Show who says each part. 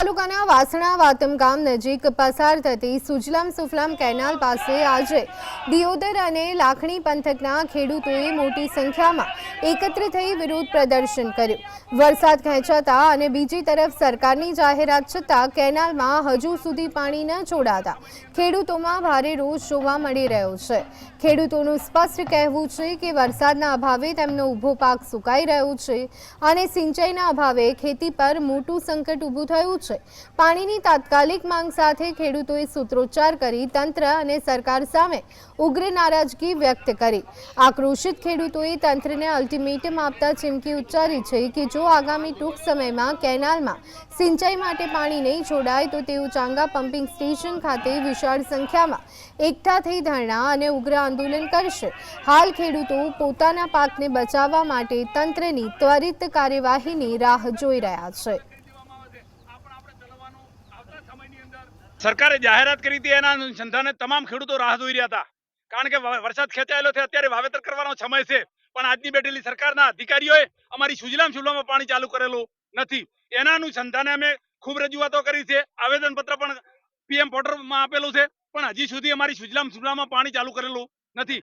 Speaker 1: તાલુકાના વાસણા વાતમ ગામ નજીક પસાર થતી સુજલામ સુફલામ કેનાલ પાસે આજે દિયોદર અને લાખણી પંથકના ખેડૂતોએ મોટી સંખ્યામાં એકત્ર થઈ વિરોધ પ્રદર્શન કર્યું। વરસાદ ખેંચાતા અને બીજી તરફ સરકારની જાહેરાત છતાં કેનાલમાં હજુ સુધી પાણી ન છોડાતા ખેડૂતોમાં ભારે રોષ જોવા મળી રહ્યો છે। ખેડૂતોનું સ્પષ્ટ કહેવું છે કે વરસાદના અભાવે તેમનો ઊભો પાક સુકાઈ રહ્યો છે અને સિંચાઈના અભાવે ખેતી પર મોટું સંકટ ઊભું થયું છે। પાણીની તાત્કાલિક માંગ સાથે ખેડૂતોએ સૂત્રોચ્ચાર કરી તંત્ર અને સરકાર સામે ઉગ્ર નારાજગી વ્યક્ત કરી। આક્રોશિત ખેડૂતોએ તંત્રને અલ્ટિમેટમ આપતા ચીમકી ઉચ્ચારી છે કે જો આગામી ટૂંક સમયમાં કેનાલમાં સિંચાઈ માટે પાણી નહીં છોડાય તો તેઓ ચાંગા પમ્પિંગ સ્ટેશન ખાતે વિશાળ સંખ્યામાં એકઠા થઈ ધરણા અને ઉગ્ર આંદોલન કરશે। હાલ ખેડૂતો પોતાના પાકને બચાવવા માટે તંત્રની ત્વરિત કાર્યવાહીની રાહ જોઈ રહ્યા છે।
Speaker 2: सरकारे जाहेरात करी थी एना अनुसंधाने तमाम खेडूतो राह जोई रह्या था कारण के वरसाद खेंचायेलो छे अत्यारे वावेतर करवानो समय छे पण आजनी बेठेली सरकारना अधिकारीओए अमारी सुजलाम सुफलाममां पाणी चालू करेलुं नथी। एना अनुसंधाने अमे खूब रजूआतो करी छे, आवेदनपत्र पण पीएम पोर्टल मां आपेलुं छे पण हजी सुधी अमारी सुजलाम सुफलाममां पाणी चालू करेलुं नथी।